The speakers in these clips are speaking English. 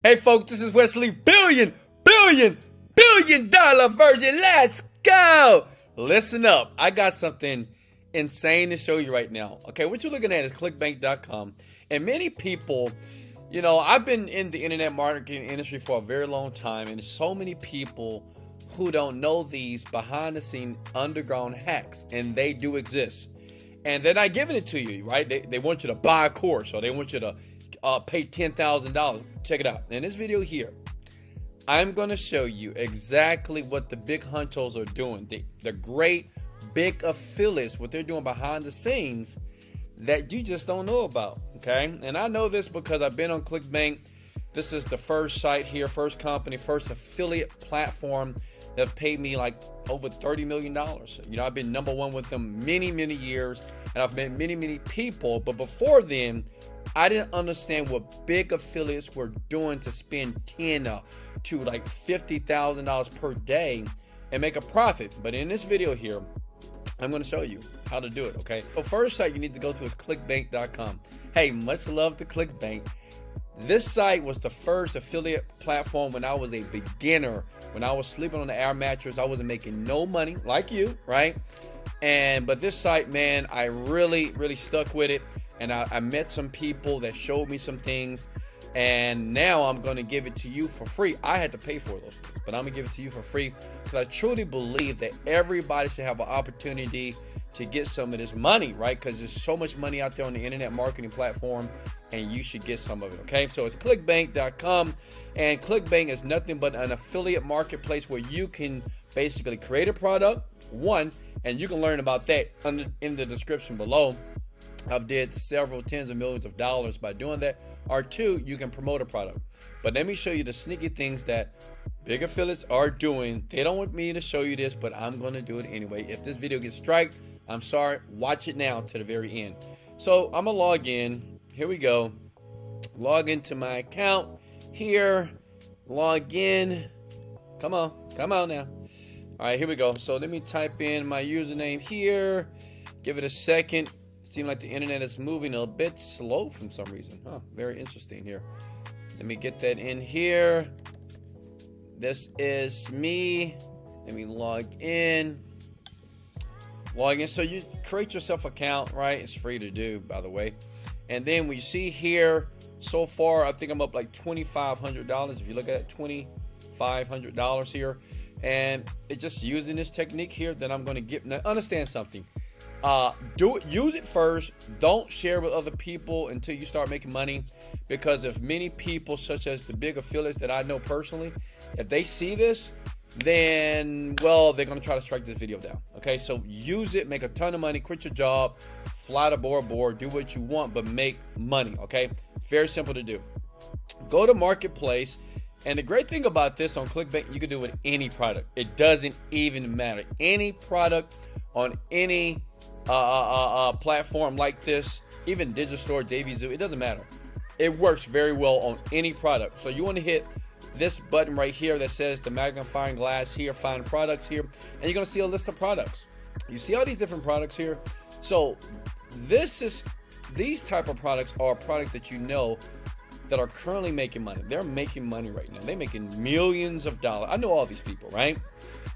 Hey folks, this is Wesley, billion dollar virgin. Let's go. Listen up. I got something insane to show you right now. Okay, what you're looking at is clickbank.com. And many people, I've been in the internet marketing industry for a very long time, and there's so many people who don't know these behind the scenes underground hacks, and they do exist. And they're not giving it to you, right? They want you to buy a course, or they want you to pay $10,000. Check it out. In this video here, I'm going to show you exactly what the big hunchos are doing. The great big affiliates, what they're doing behind the scenes that you just don't know about. Okay. And I know this because I've been on Clickbank. This is the first site here, first company, first affiliate platform that have paid me like over $30 million. I've been number one with them many years, and I've met many people. But before then, I didn't understand what big affiliates were doing to spend $10,000 to like $50,000 per day and make a profit. But in this video here, I'm going to show you how to do it. Okay. So first site you need to go to is clickbank.com. Hey, much love to Clickbank. This site was the first affiliate platform when I was a beginner. When I was sleeping on the air mattress, I wasn't making no money like you, right? But this site, man, I really stuck with it. And I met some people that showed me some things. And now I'm going to give it to you for free. I had to pay for those things, but I'm going to give it to you for free because I truly believe that everybody should have an opportunity to get some of this money, right? Because there's so much money out there on the internet marketing platform, and you should get some of it. Okay, so it's clickbank.com, and Clickbank is nothing but an affiliate marketplace where you can basically create a product, and you can learn about that in the description below. I've did several tens of millions of dollars by doing that. Or two, you can promote a product. But let me show you the sneaky things that big affiliates are doing. They don't want me to show you this, but I'm going to do it anyway. If this video gets striked, I'm sorry. Watch it now to the very end. So I'm going to log in. Here we go. Log into my account here. Log in. Come on now. All right, here we go. So let me type in my username here. Give it a second. Seems like the internet is moving a bit slow for some reason. Very interesting here. Let me get that in here. This is me. Let me log in. So you create yourself an account, right? It's free to do, by the way. And then we see here, so far, I think I'm up like $2,500. If you look at it, $2,500 here. And it's just using this technique here that I'm going to give. Now, understand something. Use it first. Don't share with other people until you start making money, because if many people, such as the big affiliates that I know personally, if they see this, then they're going to try to strike this video down. Okay, so use it, make a ton of money, quit your job, fly the board, do what you want, but make money. Okay, very simple to do. Go to marketplace. And the great thing about this on Clickbank, you can do it with any product. It doesn't even matter. Any product on any platform like this, even digital store, DavyZoo, it doesn't matter. It works very well on any product. So you want to hit this button right here that says the magnifying glass here, find products here, and you're going to see a list of products. You see all these different products here. So these type of products are products that that are currently making money. They're making money right now. They're making millions of dollars. I know all these people, right?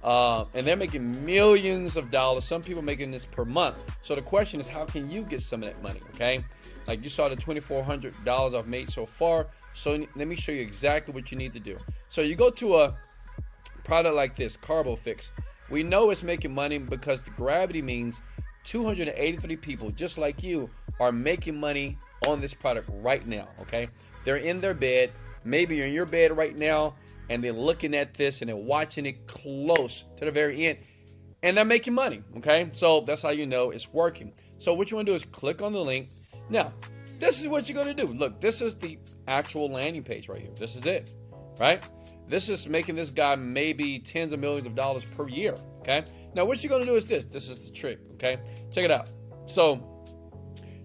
And they're making millions of dollars. Some people making this per month. So the question is, how can you get some of that money? Okay, like you saw the $2,400 I've made so far. So let me show you exactly what you need to do. So you go to a product like this, CarboFix. We know it's making money because the gravity means 283 people just like you are making money on this product right now. Okay, they're in their bed. Maybe you're in your bed right now, and they're looking at this and they're watching it close to the very end, and they're making money. Okay, so that's how you know it's working. So what you want to do is click on the link. Now, this is what you're going to do. Look, this is the actual landing page right here. This is it, right? This is making this guy maybe tens of millions of dollars per year. Okay, now what you're going to do is this. This is the trick. Okay, check it out. So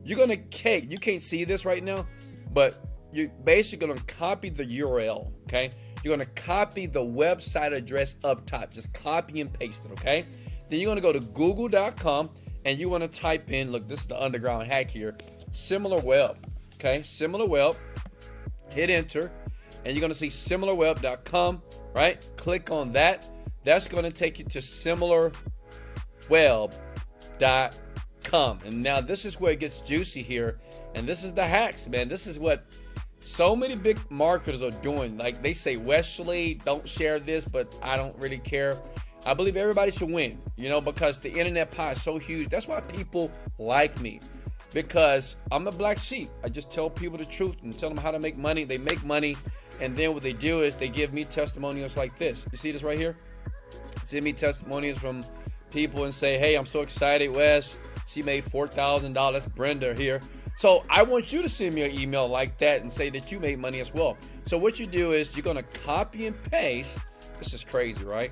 you're going to you can't see this right now, but you're basically going to copy the URL. Okay, you're going to copy the website address up top. Just copy and paste it. Okay, then you're going to go to google.com and you want to type in, look, this is the underground hack here, similar web. Okay, similar web. Hit enter. and you're going to see similarweb.com, right? Click on that. That's going to take you to similarweb.com. And now this is where it gets juicy here. And this is the hacks, man. This is what so many big marketers are doing. Like they say, Wesley, don't share this, but I don't really care. I believe everybody should win, because the internet pie is so huge. That's why people like me, because I'm a black sheep. I just tell people the truth and tell them how to make money. They make money, and then what they do is they give me testimonials like this. You see this right here? Send me testimonials from people and say, hey, I'm so excited, Wes. She made $4,000. That's Brenda here. So I want you to send me an email like that and say that you made money as well. So what you do is you're going to copy and paste. This is crazy, right?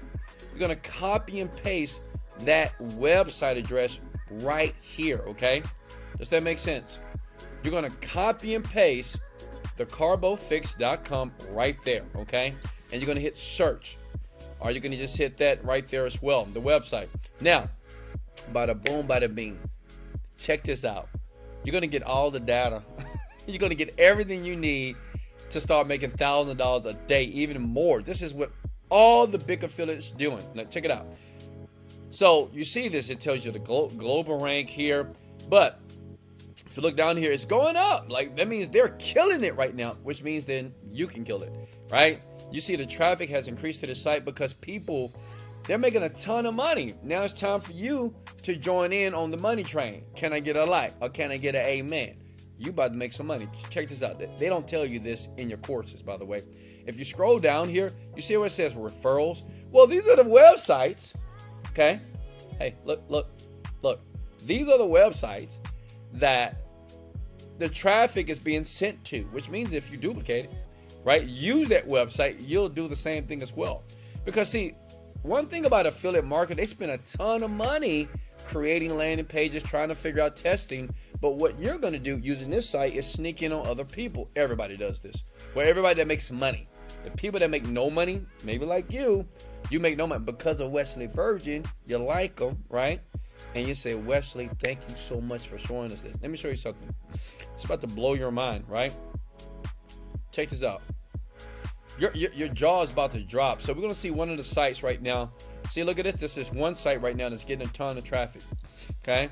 You're going to copy and paste that website address right here, okay? Does that make sense? You're going to copy and paste the carbofix.com right there, okay? And you're going to hit search. Or you're going to just hit that right there as well, the website. Now, bada boom, bada bing. Check this out. You're going to get all the data. You're going to get everything you need to start making $1,000 a day, even more. This is what all the big affiliates doing. Now, check it out. So you see this, it tells you the global rank here. But if you look down here, it's going up. Like that means they're killing it right now, which means then you can kill it, right? You see the traffic has increased to the site because people, they're making a ton of money. Now it's time for you to join in on the money train. Can I get a like or can I get an amen? You about to make some money. Check this out. They don't tell you this in your courses, by the way. If you scroll down here, you see where it says referrals. Well, these are the websites. Okay. Hey, look. These are the websites that the traffic is being sent to, which means if you duplicate it, right, use that website, you'll do the same thing as well. Because see, one thing about affiliate marketing, they spend a ton of money creating landing pages, trying to figure out testing. But what you're going to do using this site is sneak in on other people. Everybody does this. Well, everybody that makes money. The people that make no money, maybe like you make no money because of Wesley Virgin. You like them, right? And you say, Wesley, thank you so much for showing us this. Let me show you something. It's about to blow your mind, right? Check this out. Your jaw is about to drop. So we're going to see one of the sites right now. See, look at this. This is one site right now that's getting a ton of traffic. Okay?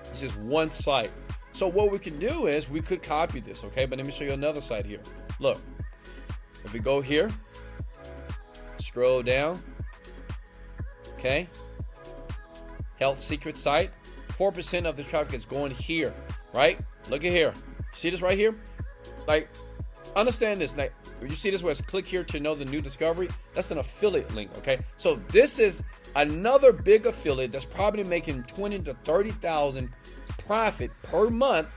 It's just one site. So what we can do is we could copy this, okay? But let me show you another site here. Look. If we go here, scroll down, okay? Health secret site. 4% of the traffic is going here, right? Look at here. See this right here? Like, understand this. Like, you see this where it's click here to know the new discovery? That's an affiliate link, okay? So this is another big affiliate that's probably making 20 to 30,000 profit per month.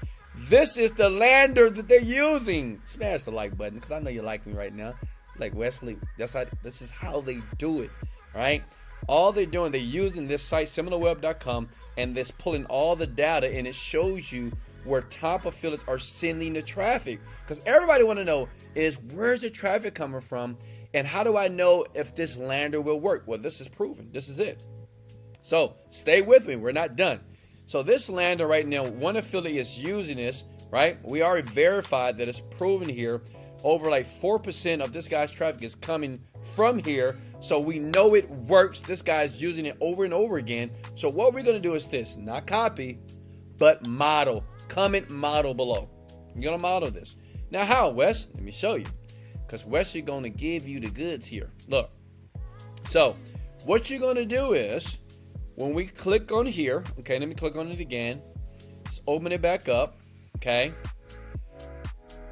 This is the lander that they're using. Smash the like button because I know you like me right now. Like Wesley, this is how they do it, right? All they're doing, they're using this site, similarweb.com, and it's pulling all the data, and it shows you where top affiliates are sending the traffic. Because everybody want to know is where's the traffic coming from, and how do I know if this lander will work? Well, this is proven. This is it. So stay with me. We're not done. So this lander right now, one affiliate is using this, right? We already verified that it's proven here. Over like 4% of this guy's traffic is coming from here. So we know it works. This guy's using it over and over again. So what we're going to do is this, not copy, but model. Comment model below. You're going to model this. Now how, Wes? Let me show you. Because Wes is going to give you the goods here. Look. So what you're going to do is, when we click on here, okay, let me click on it again. Let's open it back up, okay?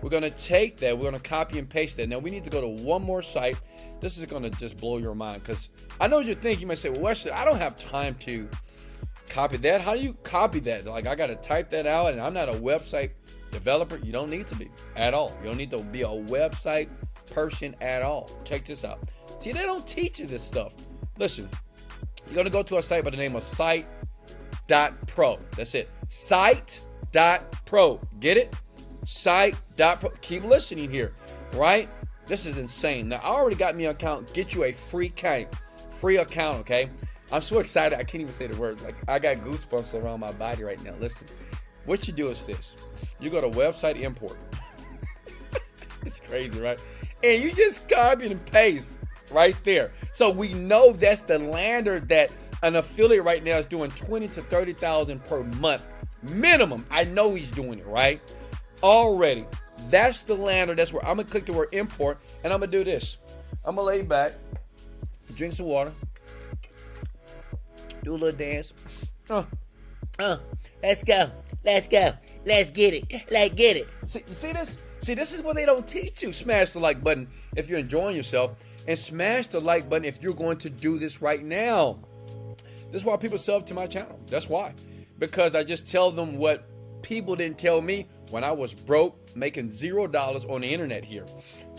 We're going to take that. We're going to copy and paste that. Now, we need to go to one more site. This is going to just blow your mind because I know what you're thinking. You might say, well, Wesley, I don't have time to copy that. How do you copy that? Like, I got to type that out, and I'm not a website developer. You don't need to be at all. You don't need to be a website person at all. Check this out. See, they don't teach you this stuff. Listen. You're going to go to a site by the name of site.pro. That's it. Site.pro. Get it? Site.pro. Keep listening here, right? This is insane. Now, I already got me an account. Get you a free account, okay? I'm so excited. I can't even say the words. Like, I got goosebumps around my body right now. Listen, what you do is this. You go to website import. It's crazy, right? And you just copy and paste right there. So we know that's the lander that an affiliate right now is doing 20 to 30,000 per month minimum. I know he's doing it, right? Already. That's the lander. That's where I'm going to click the word import, and I'm going to do this. I'm going to lay back, drink some water, do a little dance. Let's go. Let's go. Let's get it. Let's get it. See, you see this? See, this is what they don't teach you. Smash the like button if you're enjoying yourself, and smash the like button if you're going to do this right now. This is why people sub to my channel. That's why. Because I just tell them what people didn't tell me when I was broke, making $0 on the internet here.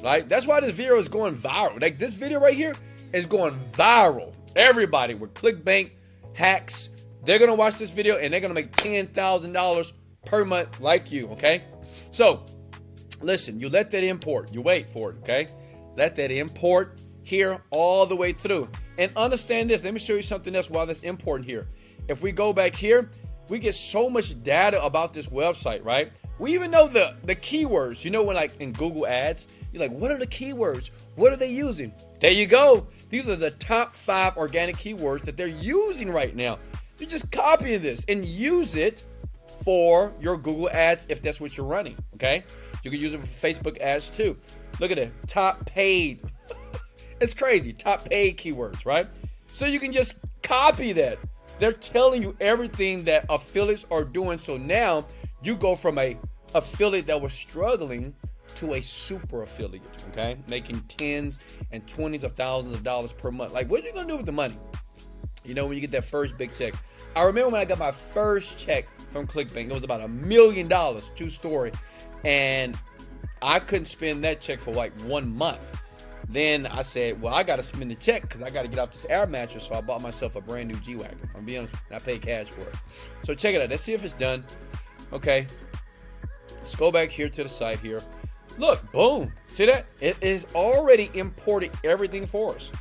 Right? That's why this video is going viral. Like this video right here is going viral. Everybody with Clickbank hacks, they're going to watch this video and they're going to make $10,000 per month like you, okay? So, listen, you let that import. You wait for it, okay? Let that import here all the way through. And understand this. Let me show you something else while that's important here. If we go back here, we get so much data about this website, right? We even know the keywords. You know when like in Google Ads, you're like, what are the keywords? What are they using? There you go. These are the top 5 organic keywords that they're using right now. You just copy this and use it for your Google Ads if that's what you're running, okay? You can use it for Facebook ads too. Look at it, top paid. It's crazy, top paid keywords, right? So you can just copy that. They're telling you everything that affiliates are doing. So now you go from a affiliate that was struggling to a super affiliate, okay? Making tens and twenties of thousands of dollars per month. Like, what are you gonna do with the money? You know, when you get that first big check. I remember when I got my first check from Clickbank, it was about $1 million, true story. And I couldn't spend that check for like 1 month. Then I said, well, I got to spend the check because I got to get off this air mattress. So I bought myself a brand new G-Wagon. I'm being honest, and I paid cash for it. So check it out. Let's see if it's done. Okay. Let's go back here to the site here. Look, boom. See that? It is already imported everything for us.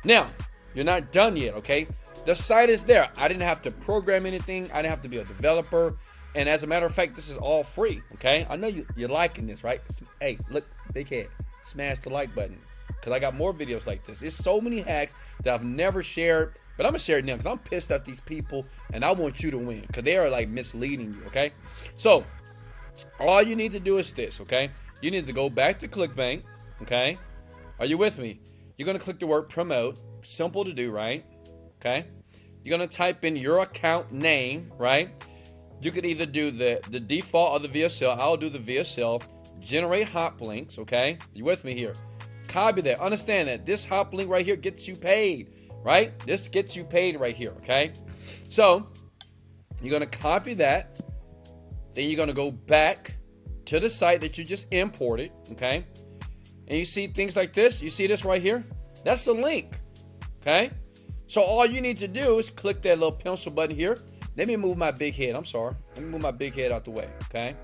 Now, you're not done yet, okay? The site is there. I didn't have to program anything. I didn't have to be a developer. And as a matter of fact, this is all free, okay? I know you're liking this, right? Hey, look, big head. Smash the like button because I got more videos like this. There's so many hacks that I've never shared, but I'm going to share it now because I'm pissed at these people, and I want you to win because they are, like, misleading you, okay? So, all you need to do is this, okay? You need to go back to Clickbank, okay? Are you with me? You're going to click the word promote. Simple to do, right? Okay? You're going to type in your account name, right? You could either do the default or the VSL. I'll do the VSL. Generate hop links, okay? You with me here? Copy that. Understand that this hop link right here gets you paid, right? This gets you paid right here, okay? So, you're going to copy that. Then you're going to go back to the site that you just imported, okay? And you see things like this. You see this right here? That's the link, okay? So all you need to do is click that little pencil button here. Let me move my big head. I'm sorry. Let me move my big head out the way, okay?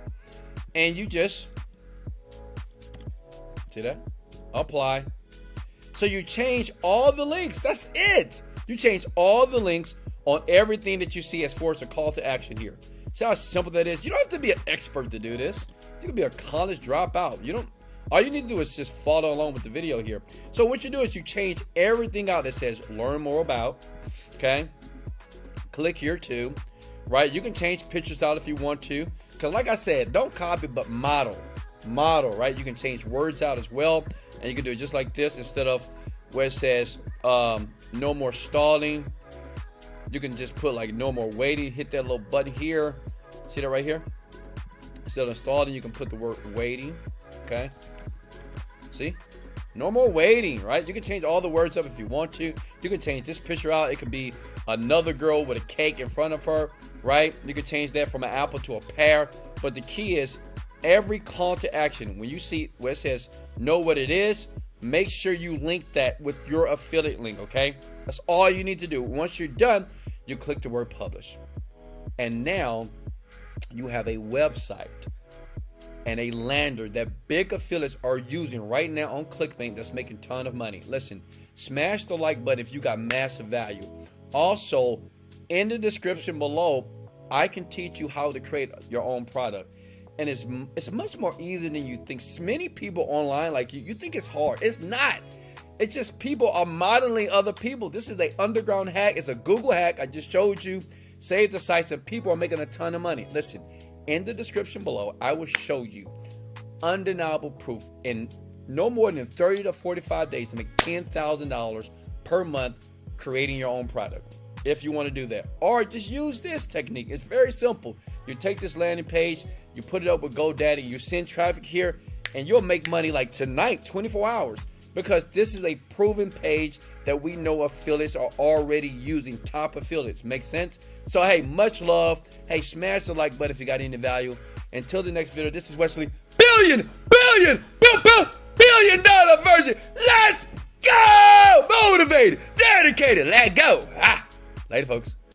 And you just, see that? Apply. So you change all the links. That's it. You change all the links on everything that you see as far as a call to action here. See how simple that is? You don't have to be an expert to do this. You can be a college dropout. You don't. All you need to do is just follow along with the video here. So what you do is you change everything out that says learn more about, okay? Click here too, right? You can change pictures out if you want to. Because like I said, don't copy, but model, right? You can change words out as well. And you can do it just like this instead of where it says no more stalling. You can just put like no more waiting. Hit that little button here. See that right here? Instead of stalling, you can put the word waiting, okay? See? No more waiting, right? You can change all the words up if you want to. You can change this picture out. It could be another girl with a cake in front of her, right? You can change that from an apple to a pear. But the key is every call to action, when you see where it says know what it is, make sure you link that with your affiliate link, okay? That's all you need to do. Once you're done, you click the word publish. And now you have a website and a lander that big affiliates are using right now on Clickbank that's making a ton of money. Listen, smash the like button if you got massive value. Also, in the description below, I can teach you how to create your own product. and it's much more easier than you think. Many people online, like you think it's hard. It's not. It's just people are modeling other people. This is a underground hack. It's a Google hack. I just showed you. Save the sites, and people are making a ton of money. Listen, in the description below, I will show you undeniable proof in no more than 30 to 45 days to make $10,000 per month creating your own product, if you want to do that. Or just use this technique. It's very simple. You take this landing page, you put it up with GoDaddy, you send traffic here, and you'll make money like tonight, 24 hours. Because this is a proven page that we know affiliates are already using, top affiliates. Make sense? So, hey, much love. Hey, smash the like button if you got any value. Until the next video, this is Wesley. Billion dollar version. Let's go! Motivated, dedicated, let go. Later, folks.